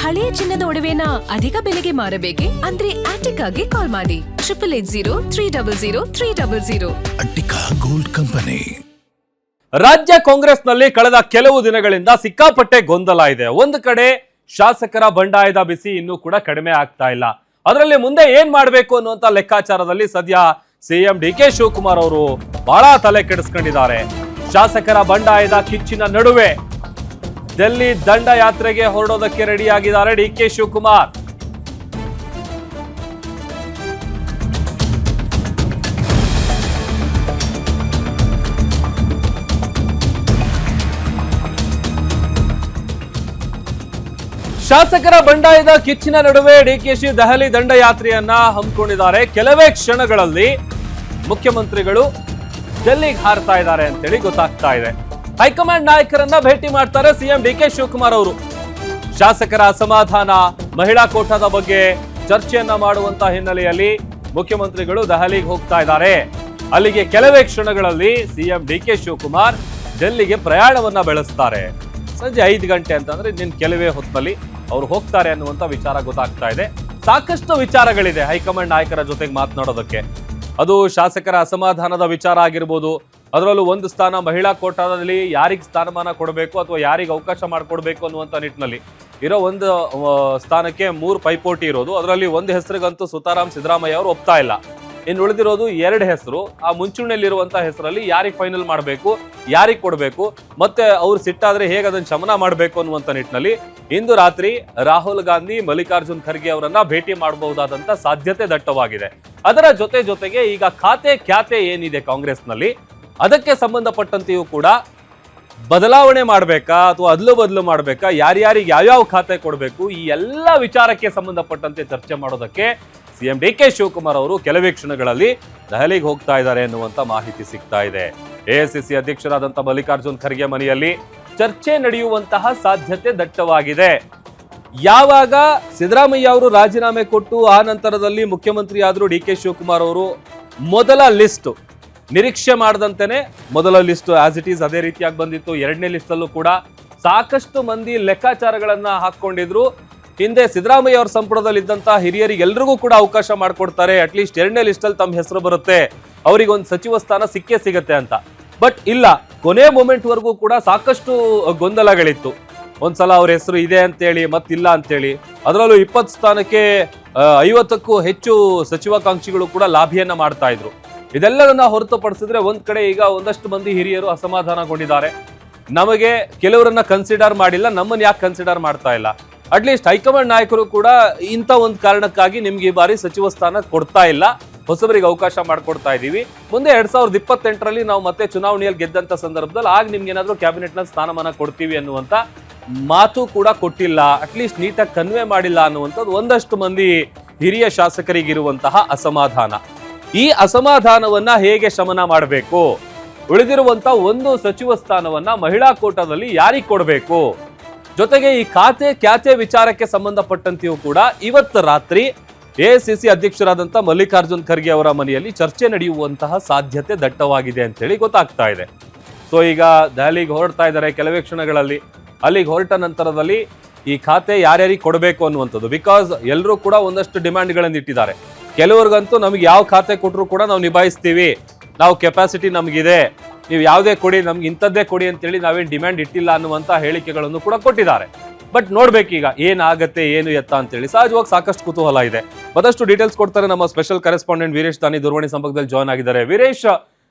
ಹಳೆಯ ಚಿನ್ನದ ಒಡವೆನ ಅಧಿಕ ಬೆಲೆಗೆ ಮಾರಬೇಕೆ ಅಂದ್ರೆ ಆಟಿಕಾಗೆ ಕಾಲ್ ಮಾಡಿ 8880300300. Attica gold company. ರಾಜ್ಯ ಕಾಂಗ್ರೆಸ್ನಲ್ಲಿ ಕಳೆದ ಕೆಲವು ದಿನಗಳಿಂದ ಸಿಕ್ಕಾಪಟ್ಟೆ ಗೊಂದಲ ಇದೆ. ಒಂದು ಕಡೆ ಶಾಸಕರ ಬಂಡಾಯದ ಬಿಸಿ ಇನ್ನೂ ಕೂಡ ಕಡಿಮೆ ಆಗ್ತಾ ಇಲ್ಲ. ಅದರಲ್ಲಿ ಮುಂದೆ ಏನ್ ಮಾಡಬೇಕು ಅನ್ನುವಂತ ಲೆಕ್ಕಾಚಾರದಲ್ಲಿ ಸದ್ಯ ಸಿಎಂ ಡಿ.ಕೆ. ಶಿವಕುಮಾರ್ ಅವರು ಬಹಳ ತಲೆ ಕೆಡಿಸ್ಕೊಂಡಿದ್ದಾರೆ. ಶಾಸಕರ ಬಂಡಾಯದ ಕಿಚ್ಚಿನ ನಡುವೆ ಡೆಲ್ಲಿ ದಂಡಯಾತ್ರೆಗೆ ಹೊರಡೋದಕ್ಕೆ ರೆಡಿಯಾಗಿದ್ದಾರೆ ಡಿ.ಕೆ. ಶಿವಕುಮಾರ್. ಶಾಸಕರ ಬಂಡಾಯದ ಕಿಚ್ಚಿನ ನಡುವೆ ಡಿಕೆಶಿ ದೆಹಲಿ ದಂಡಯಾತ್ರೆಯನ್ನ ಹಮ್ಮಿಕೊಂಡಿದ್ದಾರೆ. ಕೆಲವೇ ಕ್ಷಣಗಳಲ್ಲಿ ಮುಖ್ಯಮಂತ್ರಿಗಳು ಡೆಲ್ಲಿಗೆ ಹಾರ್ತಾ ಇದ್ದಾರೆ ಅಂತೇಳಿ ಗೊತ್ತಾಗ್ತಾ ಇದೆ. ಹೈಕಮಾಂಡ್ ನಾಯಕರನ್ನ ಭೇಟಿ ಮಾಡ್ತಾರೆ ಸಿಎಂ ಡಿ.ಕೆ. ಶಿವಕುಮಾರ್ ಅವರು. ಶಾಸಕರ ಅಸಮಾಧಾನ, ಮಹಿಳಾ ಕೋಟಾದ ಬಗ್ಗೆ ಚರ್ಚೆಯನ್ನ ಮಾಡುವಂತ ಹಿನ್ನೆಲೆಯಲ್ಲಿ ಮುಖ್ಯಮಂತ್ರಿಗಳು ದೆಹಲಿಗೆ ಹೋಗ್ತಾ ಇದ್ದಾರೆ. ಅಲ್ಲಿಗೆ ಕೆಲವೇ ಕ್ಷಣಗಳಲ್ಲಿ ಸಿಎಂ ಡಿ.ಕೆ. ಶಿವಕುಮಾರ್ ಡೆಲ್ಲಿಗೆ ಪ್ರಯಾಣವನ್ನ ಬೆಳೆಸ್ತಾರೆ. ಸಂಜೆ 5 ಗಂಟೆ ಅಂತಂದ್ರೆ ಇನ್ನು ಕೆಲವೇ ಹೊತ್ತಲ್ಲಿ ಅವರು ಹೋಗ್ತಾರೆ ಅನ್ನುವಂತ ವಿಚಾರ ಗೊತ್ತಾಗ್ತಾ ಇದೆ. ಸಾಕಷ್ಟು ವಿಚಾರಗಳಿದೆ ಹೈಕಮಾಂಡ್ ನಾಯಕರ ಜೊತೆಗೆ ಮಾತನಾಡೋದಕ್ಕೆ. ಅದು ಶಾಸಕರ ಅಸಮಾಧಾನದ ವಿಚಾರ ಆಗಿರ್ಬೋದು. ಅದರಲ್ಲೂ ಒಂದು ಸ್ಥಾನ ಮಹಿಳಾ ಕೋಟಾದಲ್ಲಿ ಯಾರಿಗೆ ಸ್ಥಾನಮಾನ ಕೊಡಬೇಕು ಅಥವಾ ಯಾರಿಗೆ ಅವಕಾಶ ಮಾಡಿಕೊಡ್ಬೇಕು ಅನ್ನುವಂಥ ನಿಟ್ಟಿನಲ್ಲಿ ಇರೋ ಒಂದು ಸ್ಥಾನಕ್ಕೆ 3 ಪೈಪೋಟಿ ಇರೋದು. ಅದರಲ್ಲಿ ಒಂದು ಹೆಸರಿಗಂತೂ ಸುತಾರಾಮ್ ಸಿದ್ದರಾಮಯ್ಯ ಅವರು ಒಪ್ತಾ ಇಲ್ಲ. ಇನ್ನು ಉಳಿದಿರೋದು 2 ಹೆಸರು. ಆ ಮುಂಚೂಣಿಯಲ್ಲಿರುವಂತಹ ಹೆಸರಲ್ಲಿ ಯಾರಿಗೆ ಫೈನಲ್ ಮಾಡಬೇಕು, ಯಾರಿಗೆ ಕೊಡಬೇಕು, ಮತ್ತೆ ಅವ್ರು ಸಿಟ್ಟಾದ್ರೆ ಹೇಗೆ ಅದನ್ನು ಶಮನ ಮಾಡಬೇಕು ಅನ್ನುವಂಥ ನಿಟ್ಟಿನಲ್ಲಿ ಇಂದು ರಾತ್ರಿ ರಾಹುಲ್ ಗಾಂಧಿ, ಮಲ್ಲಿಕಾರ್ಜುನ್ ಖರ್ಗೆ ಅವರನ್ನ ಭೇಟಿ ಮಾಡಬಹುದಾದಂತ ಸಾಧ್ಯತೆ ದಟ್ಟವಾಗಿದೆ. ಅದರ ಜೊತೆಗೆ ಈಗ ಖ್ಯಾತೆ ಏನಿದೆ ಕಾಂಗ್ರೆಸ್ನಲ್ಲಿ ಅದಕ್ಕೆ ಸಂಬಂಧಪಟ್ಟಂತೆಯೂ ಕೂಡ ಬದಲಾವಣೆ ಮಾಡಬೇಕಾ ಅಥವಾ ಬದಲು ಮಾಡಬೇಕಾ, ಯಾರ್ಯಾರಿಗೆ ಯಾವ್ಯಾವ ಖಾತೆ ಕೊಡಬೇಕು, ಈ ಎಲ್ಲ ವಿಚಾರಕ್ಕೆ ಸಂಬಂಧಪಟ್ಟಂತೆ ಚರ್ಚೆ ಮಾಡೋದಕ್ಕೆ ಸಿಎಂ ಡಿ.ಕೆ. ಶಿವಕುಮಾರ್ ಅವರು ಕೆಲವೇ ಕ್ಷಣಗಳಲ್ಲಿ ದೆಹಲಿಗೆ ಹೋಗ್ತಾ ಇದ್ದಾರೆ ಎನ್ನುವಂತ ಮಾಹಿತಿ ಸಿಗ್ತಾ ಇದೆ. ಎಐಸಿಸಿ ಅಧ್ಯಕ್ಷರಾದಂತಹ ಮಲ್ಲಿಕಾರ್ಜುನ್ ಖರ್ಗೆ ಮನೆಯಲ್ಲಿ ಚರ್ಚೆ ನಡೆಯುವಂತಹ ಸಾಧ್ಯತೆ ದಟ್ಟವಾಗಿದೆ. ಯಾವಾಗ ಸಿದ್ದರಾಮಯ್ಯ ಅವರು ರಾಜೀನಾಮೆ ಕೊಟ್ಟು ಆ ನಂತರದಲ್ಲಿ ಮುಖ್ಯಮಂತ್ರಿ ಆದರೂ ಡಿ.ಕೆ. ಶಿವಕುಮಾರ್ ಅವರು ಮೊದಲ ಲಿಸ್ಟ್ ನಿರೀಕ್ಷೆ ಮಾಡದಂತೆನೆ ಮೊದಲ ಲಿಸ್ಟ್ ಆಸ್ ಇಟ್ ಈಸ್ ಅದೇ ರೀತಿಯಾಗಿ ಬಂದಿತ್ತು. 2ನೇ ಲಿಸ್ಟ್ ಅಲ್ಲೂ ಕೂಡ ಸಾಕಷ್ಟು ಮಂದಿ ಲೆಕ್ಕಾಚಾರಗಳನ್ನ ಹಾಕೊಂಡಿದ್ರು. ಹಿಂದೆ ಸಿದ್ದರಾಮಯ್ಯ ಅವರ ಸಂಪುಟದಲ್ಲಿ ಇದ್ದಂತಹ ಹಿರಿಯರಿಗೆ ಎಲ್ರಿಗೂ ಕೂಡ ಅವಕಾಶ ಮಾಡಿಕೊಡ್ತಾರೆ, ಅಟ್ಲೀಸ್ಟ್ 2ನೇ ಲಿಸ್ಟ್ ಅಲ್ಲಿ ತಮ್ಮ ಹೆಸರು ಬರುತ್ತೆ, ಅವರಿಗೆ ಒಂದು ಸಚಿವ ಸ್ಥಾನ ಸಿಗತ್ತೆ ಅಂತ. ಬಟ್ ಇಲ್ಲ, ಕೊನೆ ಮೂಮೆಂಟ್ ವರೆಗೂ ಕೂಡ ಸಾಕಷ್ಟು ಗೊಂದಲಗಳಿತ್ತು. ಒಂದ್ಸಲ ಅವ್ರ ಹೆಸರು ಇದೆ ಅಂತೇಳಿ ಮತ್ತಿಲ್ಲ ಅಂತೇಳಿ. ಅದರಲ್ಲೂ 20 ಸ್ಥಾನಕ್ಕೆ 50ಕ್ಕೂ ಹೆಚ್ಚು ಸಚಿವಾಕಾಂಕ್ಷಿಗಳು ಕೂಡ ಲಾಭಿಯನ್ನ ಮಾಡ್ತಾ ಇದ್ರು. ಇದೆಲ್ಲವನ್ನ ಹೊರತುಪಡಿಸಿದ್ರೆ ಒಂದ್ ಕಡೆ ಈಗ ಒಂದಷ್ಟು ಮಂದಿ ಹಿರಿಯರು ಅಸಮಾಧಾನಗೊಂಡಿದ್ದಾರೆ. ನಮಗೆ ಕೆಲವರನ್ನ ಕನ್ಸಿಡರ್ ಮಾಡಿಲ್ಲ, ನಮ್ಮನ್ನ ಯಾಕೆ ಕನ್ಸಿಡರ್ ಮಾಡ್ತಾ ಇಲ್ಲ, ಅಟ್ಲೀಸ್ಟ್ ಹೈಕಮಾಂಡ್ ನಾಯಕರು ಕೂಡ ಇಂಥ ಒಂದು ಕಾರಣಕ್ಕಾಗಿ ನಿಮ್ಗೆ ಈ ಬಾರಿ ಸಚಿವ ಸ್ಥಾನ ಕೊಡ್ತಾ ಇಲ್ಲ, ಹೊಸಬರಿಗೆ ಅವಕಾಶ ಮಾಡ್ಕೊಡ್ತಾ ಇದೀವಿ, ಮುಂದೆ 2028ರಲ್ಲಿ ನಾವು ಮತ್ತೆ ಚುನಾವಣೆಯಲ್ಲಿ ಗೆದ್ದಂತ ಸಂದರ್ಭದಲ್ಲಿ ಆಗ ನಿಮ್ಗೆ ಏನಾದ್ರು ಕ್ಯಾಬಿನೆಟ್ ನ ಸ್ಥಾನಮಾನ ಕೊಡ್ತೀವಿ ಅನ್ನುವಂತ ಮಾತು ಕೂಡ ಕೊಟ್ಟಿಲ್ಲ, ಅಟ್ಲೀಸ್ಟ್ ನೀಟಾಗಿ ಕನ್ವೆ ಮಾಡಿಲ್ಲ ಅನ್ನುವಂಥದ್ದು ಒಂದಷ್ಟು ಮಂದಿ ಹಿರಿಯ ಶಾಸಕರಿಗಿರುವಂತಹ ಅಸಮಾಧಾನ. ಈ ಅಸಮಾಧಾನವನ್ನ ಹೇಗೆ ಶಮನ ಮಾಡಬೇಕು, ಉಳಿದಿರುವಂತ ಒಂದು ಸಚಿವ ಸ್ಥಾನವನ್ನ ಮಹಿಳಾ ಕೋಟಾದಲ್ಲಿ ಯಾರಿಗೆ ಕೊಡಬೇಕು, ಜೊತೆಗೆ ಈ ಖ್ಯಾತೆ ವಿಚಾರಕ್ಕೆ ಸಂಬಂಧಪಟ್ಟಂತೆಯೂ ಕೂಡ ಇವತ್ತು ರಾತ್ರಿ ಎಐಸಿಸಿ ಅಧ್ಯಕ್ಷರಾದಂತ ಮಲ್ಲಿಕಾರ್ಜುನ್ ಖರ್ಗೆ ಅವರ ಮನೆಯಲ್ಲಿ ಚರ್ಚೆ ನಡೆಯುವಂತಹ ಸಾಧ್ಯತೆ ದಟ್ಟವಾಗಿದೆ ಅಂತೇಳಿ ಗೊತ್ತಾಗ್ತಾ ಇದೆ. ಸೊ ಈಗ ದೆಹಲಿಗೆ ಹೊರಡ್ತಾ ಇದ್ದಾರೆ ಕೆಲವೇ ಕ್ಷಣಗಳಲ್ಲಿ. ಅಲ್ಲಿಗೆ ಹೊರಟ ನಂತರದಲ್ಲಿ ಈ ಖಾತೆ ಯಾರ್ಯಾರಿಗೆ ಕೊಡಬೇಕು ಅನ್ನುವಂಥದ್ದು, ಬಿಕಾಸ್ ಎಲ್ಲರೂ ಕೂಡ ಒಂದಷ್ಟು ಡಿಮ್ಯಾಂಡ್ಗಳನ್ನು ಇಟ್ಟಿದ್ದಾರೆ. ಕೆಲವ್ರಿಗಂತೂ ನಮ್ಗೆ ಯಾವ ಖಾತೆ ಕೊಟ್ಟರು ಕೂಡ ನಾವು ನಿಭಾಯಿಸ್ತೀವಿ, ನಾವು ಕೆಪಾಸಿಟಿ ನಮಗಿದೆ, ನೀವು ಯಾವುದೇ ಕೊಡಿ, ನಮ್ಗೆ ಇಂಥದ್ದೇ ಕೊಡಿ ಅಂತೇಳಿ ನಾವೇನು ಡಿಮ್ಯಾಂಡ್ ಇಟ್ಟಿಲ್ಲ ಅನ್ನುವಂಥ ಹೇಳಿಕೆಗಳನ್ನು ಕೂಡ ಕೊಟ್ಟಿದ್ದಾರೆ. ಬಟ್ ನೋಡ್ಬೇಕೀಗ ಏನಾಗತ್ತೆ ಏನು ಎತ್ತ ಅಂತೇಳಿ. ಸಹಜವಾಗಿ ಸಾಕಷ್ಟು ಕುತೂಹಲ ಇದೆ. ಮತ್ತಷ್ಟು ಡೀಟೇಲ್ಸ್ ಕೊಡ್ತಾರೆ ನಮ್ಮ ಸ್ಪೆಷಲ್ ಕರೆಸ್ಪಾಂಡೆಂಟ್ ವೀರೇಶ್ ದಾನಿ ದೂರವಾಣಿ ಸಂಪರ್ಕದಲ್ಲಿ ಜಾಯ್ನ್ ಆಗಿದ್ದಾರೆ. ವೀರೇಶ್,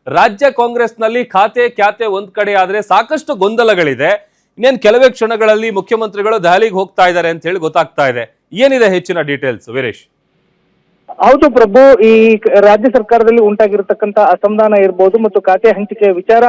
ರಾಜ್ಯ ಕಾಂಗ್ರೆಸ್ನಲ್ಲಿ ಖ್ಯಾತೆ ಒಂದ್ ಕಡೆ ಆದ್ರೆ ಸಾಕಷ್ಟು ಗೊಂದಲಗಳಿದೆ. ಇನ್ನೇನು ಕೆಲವೇ ಕ್ಷಣಗಳಲ್ಲಿ ಮುಖ್ಯಮಂತ್ರಿಗಳು ದೆಹಲಿಗೆ ಹೋಗ್ತಾ ಇದ್ದಾರೆ ಅಂತ ಹೇಳಿ ಗೊತ್ತಾಗ್ತಾ ಇದೆ. ಏನಿದೆ ಹೆಚ್ಚಿನ ಡೀಟೇಲ್ಸ್ ವೀರೇಶ್? ಹೌದು ಪ್ರಭು, ಈ ರಾಜ್ಯ ಸರ್ಕಾರದಲ್ಲಿ ಉಂಟಾಗಿರತಕ್ಕಂತ ಅಸಮಾಧಾನ ಇರಬಹುದು ಮತ್ತು ಖಾತೆ ಹಂಚಿಕೆ ವಿಚಾರ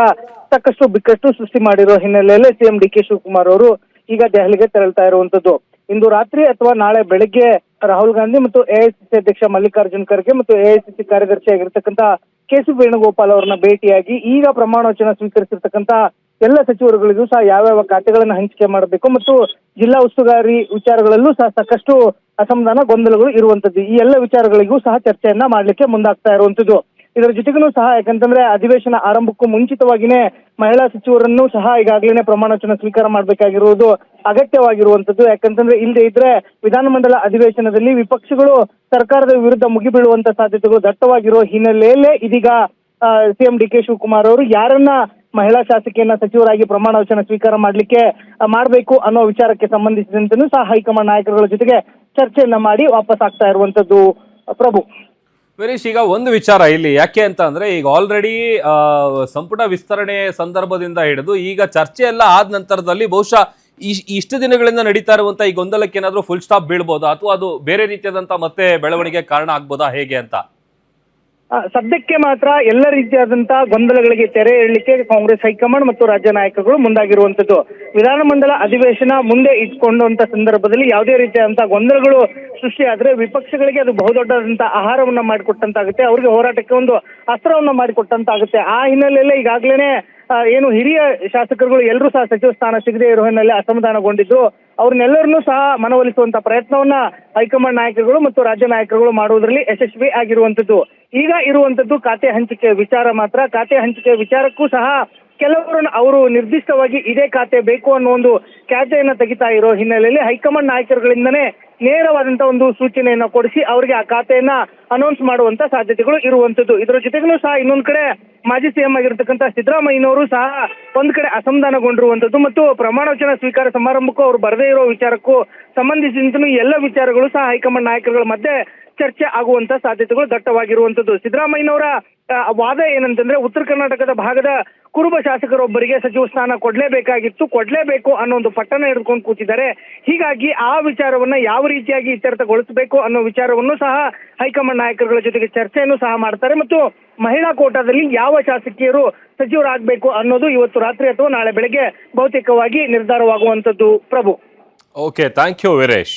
ಸಾಕಷ್ಟು ಬಿಕ್ಕಟ್ಟು ಸೃಷ್ಟಿ ಮಾಡಿರೋ ಹಿನ್ನೆಲೆಯಲ್ಲಿ ಸಿಎಂ ಡಿ.ಕೆ. ಶಿವಕುಮಾರ್ ಅವರು ಈಗ ದೆಹಲಿಗೆ ತೆರಳ್ತಾ ಇರುವಂತದ್ದು. ಇಂದು ರಾತ್ರಿ ಅಥವಾ ನಾಳೆ ಬೆಳಗ್ಗೆ ರಾಹುಲ್ ಗಾಂಧಿ ಮತ್ತು ಎಐಸಿಸಿ ಅಧ್ಯಕ್ಷ ಮಲ್ಲಿಕಾರ್ಜುನ್ ಖರ್ಗೆ ಮತ್ತು ಎಐಸಿಸಿ ಕಾರ್ಯದರ್ಶಿ ಆಗಿರ್ತಕ್ಕಂಥ ಕೆ.ಸಿ. ವೇಣುಗೋಪಾಲ್ ಅವರನ್ನ ಭೇಟಿಯಾಗಿ ಈಗ ಪ್ರಮಾಣ ವಚನ ಸ್ವೀಕರಿಸಿರ್ತಕ್ಕಂಥ ಎಲ್ಲ ಸಚಿವರುಗಳಿಗೂ ಸಹ ಯಾವ್ಯಾವ ಖಾತೆಗಳನ್ನ ಹಂಚಿಕೆ ಮಾಡಬೇಕು ಮತ್ತು ಜಿಲ್ಲಾ ಉಸ್ತುವಾರಿ ವಿಚಾರಗಳಲ್ಲೂ ಸಹ ಸಾಕಷ್ಟು ಅಸಮಾಧಾನ ಗೊಂದಲಗಳು ಇರುವಂತದ್ದು. ಈ ಎಲ್ಲ ವಿಚಾರಗಳಿಗೂ ಸಹ ಚರ್ಚೆಯನ್ನ ಮಾಡ್ಲಿಕ್ಕೆ ಮುಂದಾಗ್ತಾ ಇರುವಂತದ್ದು. ಇದರ ಜೊತೆಗೂ ಸಹ ಯಾಕಂತಂದ್ರೆ ಅಧಿವೇಶನ ಆರಂಭಕ್ಕೂ ಮುಂಚಿತವಾಗಿನೇ ಮಹಿಳಾ ಸಚಿವರನ್ನು ಸಹ ಈಗಾಗಲೇ ಪ್ರಮಾಣ ವಚನ ಸ್ವೀಕಾರ ಮಾಡಬೇಕಾಗಿರುವುದು ಅಗತ್ಯವಾಗಿರುವಂತದ್ದು. ಯಾಕಂತಂದ್ರೆ ಇಲ್ಲದೆ ಇದ್ರೆ ವಿಧಾನಮಂಡಲ ಅಧಿವೇಶನದಲ್ಲಿ ವಿಪಕ್ಷಗಳು ಸರ್ಕಾರದ ವಿರುದ್ಧ ಮುಗಿಬೀಳುವಂತ ಸಾಧ್ಯತೆಗಳು ದಟ್ಟವಾಗಿರುವ ಹಿನ್ನೆಲೆಯಲ್ಲೇ ಇದೀಗ ಸಿಎಂ ಡಿ.ಕೆ. ಶಿವಕುಮಾರ್ ಅವರು ಯಾರನ್ನ ಮಹಿಳಾ ಶಾಸಕಿಯನ್ನ ಸಚಿವರಾಗಿ ಪ್ರಮಾಣ ವಚನ ಸ್ವೀಕಾರ ಮಾಡಬೇಕು ಅನ್ನೋ ವಿಚಾರಕ್ಕೆ ಸಂಬಂಧಿಸಿದಂತೆಯೂ ಸಹ ಹೈಕಮಾಂಡ್ ನಾಯಕರುಗಳ ಜೊತೆಗೆ ಚರ್ಚೆಯನ್ನ ಮಾಡಿ ವಾಪಸ್ ಆಗ್ತಾ ಇರುವಂತದ್ದು ಪ್ರಭು. ವೀರೇಶ್, ಈಗ ಒಂದು ವಿಚಾರ ಇಲ್ಲಿ ಯಾಕೆ ಅಂತ ಅಂದ್ರೆ ಈಗ ಆಲ್ರೆಡಿ ಸಂಪುಟ ವಿಸ್ತರಣೆ ಸಂದರ್ಭದಿಂದ ಹಿಡಿದು ಈಗ ಚರ್ಚೆ ಎಲ್ಲ ಆದ ನಂತರದಲ್ಲಿ ಬಹುಶಃ ಇಷ್ಟು ದಿನಗಳಿಂದ ನಡೀತಾ ಇರುವಂತ ಈ ಗೊಂದಲಕ್ಕೆ ಏನಾದ್ರೂ ಫುಲ್ ಸ್ಟಾಪ್ ಬೀಳ್ಬೋದಾ ಅಥವಾ ಅದು ಬೇರೆ ರೀತಿಯಾದಂತ ಮತ್ತೆ ಬೆಳವಣಿಗೆ ಕಾರಣ ಆಗ್ಬೋದಾ ಹೇಗೆ ಅಂತ? ಸದ್ಯಕ್ಕೆ ಮಾತ್ರ ಎಲ್ಲ ರೀತಿಯಾದಂತ ಗೊಂದಲಗಳಿಗೆ ತೆರೆ ಎಳಲಿಕ್ಕೆ ಕಾಂಗ್ರೆಸ್ ಹೈಕಮಾಂಡ್ ಮತ್ತು ರಾಜ್ಯ ನಾಯಕರುಗಳು ಮುಂದಾಗಿರುವಂತದ್ದು. ವಿಧಾನಮಂಡಲ ಅಧಿವೇಶನ ಮುಂದೆ ಇಟ್ಕೊಂಡಂತ ಸಂದರ್ಭದಲ್ಲಿ ಯಾವುದೇ ರೀತಿಯಾದಂತಹ ಗೊಂದಲಗಳು ಸೃಷ್ಟಿಯಾದ್ರೆ ವಿಪಕ್ಷಗಳಿಗೆ ಅದು ಬಹುದೊಡ್ಡದಂತ ಆಹಾರವನ್ನ ಮಾಡಿಕೊಟ್ಟಂತಾಗುತ್ತೆ, ಅವರಿಗೆ ಹೋರಾಟಕ್ಕೆ ಒಂದು ಅಸ್ತ್ರವನ್ನ ಮಾಡಿಕೊಟ್ಟಂತಾಗುತ್ತೆ. ಆ ಹಿನ್ನೆಲೆಯಲ್ಲೇ ಈಗಾಗಲೇ ಏನು ಹಿರಿಯ ಶಾಸಕರುಗಳು ಎಲ್ಲರೂ ಸಹ ಸಚಿವ ಸ್ಥಾನ ಸಿಗದೆ ಇರೋ ಹಿನ್ನೆಲೆ ಅಸಮಾಧಾನಗೊಂಡಿದ್ರು. ಅವ್ರನ್ನೆಲ್ಲರನ್ನೂ ಸಹ ಮನವೊಲಿಸುವಂತ ಪ್ರಯತ್ನವನ್ನ ಹೈಕಮಾಂಡ್ ನಾಯಕರುಗಳು ಮತ್ತು ರಾಜ್ಯ ನಾಯಕರುಗಳು ಮಾಡುವುದರಲ್ಲಿ ಯಶಸ್ವಿ ಆಗಿರುವಂತದ್ದು. ಈಗ ಇರುವಂತದ್ದು ಖಾತೆ ಹಂಚಿಕೆ ವಿಚಾರ ಮಾತ್ರ. ಖಾತೆ ಹಂಚಿಕೆ ವಿಚಾರಕ್ಕೂ ಸಹ ಕೆಲವರನ್ನು ಅವರು ನಿರ್ದಿಷ್ಟವಾಗಿ ಇದೇ ಖಾತೆ ಬೇಕು ಅನ್ನೋ ಒಂದು ಖಾತೆಯನ್ನ ತೆಗಿತಾ ಇರೋ ಹಿನ್ನೆಲೆಯಲ್ಲಿ ಹೈಕಮಾಂಡ್ ನಾಯಕರುಗಳಿಂದನೇ ನೇರವಾದಂತ ಒಂದು ಸೂಚನೆಯನ್ನ ಕೊಡಿಸಿ ಅವರಿಗೆ ಆ ಖಾತೆಯನ್ನ ಅನೌನ್ಸ್ ಮಾಡುವಂತ ಸಾಧ್ಯತೆಗಳು ಇರುವಂತದ್ದು. ಇದರ ಜೊತೆಗೂ ಸಹ ಇನ್ನೊಂದ್ ಕಡೆ ಮಾಜಿ ಸಿಎಂ ಆಗಿರ್ತಕ್ಕಂಥ ಸಿದ್ದರಾಮಯ್ಯನವರು ಸಹ ಒಂದ್ ಕಡೆ ಅಸಮಾಧಾನಗೊಂಡಿರುವಂತದ್ದು ಮತ್ತು ಪ್ರಮಾಣ ವಚನ ಸ್ವೀಕಾರ ಸಮಾರಂಭಕ್ಕೂ ಅವರು ಬರದೇ ಇರೋ ವಿಚಾರಕ್ಕೂ ಸಂಬಂಧಿಸಿದಂತೆ ಎಲ್ಲ ವಿಚಾರಗಳು ಸಹ ಹೈಕಮಾಂಡ್ ನಾಯಕರುಗಳ ಮಧ್ಯೆ ಚರ್ಚೆ ಆಗುವಂತ ಸಾಧ್ಯತೆಗಳು ದಟ್ಟವಾಗಿರುವಂತದ್ದು. ಸಿದ್ದರಾಮಯ್ಯನವರ ವಾದ ಏನಂತಂದ್ರೆ ಉತ್ತರ ಕರ್ನಾಟಕದ ಭಾಗದ ಕುರುಬ ಶಾಸಕರೊಬ್ಬರಿಗೆ ಸಚಿವ ಸ್ಥಾನ ಕೊಡ್ಲೇಬೇಕು ಅನ್ನೋ ಒಂದು ಪಟ್ಟಣ ಹಿಡ್ಕೊಂಡು ಕೂತಿದ್ದಾರೆ. ಹೀಗಾಗಿ ಆ ವಿಚಾರವನ್ನ ಯಾವ ರೀತಿಯಾಗಿ ಇತ್ಯರ್ಥಗೊಳಿಸಬೇಕು ಅನ್ನೋ ವಿಚಾರವನ್ನು ಸಹ ಹೈಕಮಾಂಡ್ ನಾಯಕರುಗಳ ಜೊತೆಗೆ ಚರ್ಚೆಯನ್ನು ಸಹ ಮಾಡ್ತಾರೆ ಮತ್ತು ಮಹಿಳಾ ಕೋಟಾದಲ್ಲಿ ಯಾವ ಶಾಸಕಿಯರು ಸಚಿವರಾಗಬೇಕು ಅನ್ನೋದು ಇವತ್ತು ರಾತ್ರಿ ಅಥವಾ ನಾಳೆ ಬೆಳಗ್ಗೆ ಬಹುತೇಕವಾಗಿ ನಿರ್ಧಾರವಾಗುವಂತದ್ದು Prabhu. Okay, thank you Veeresh.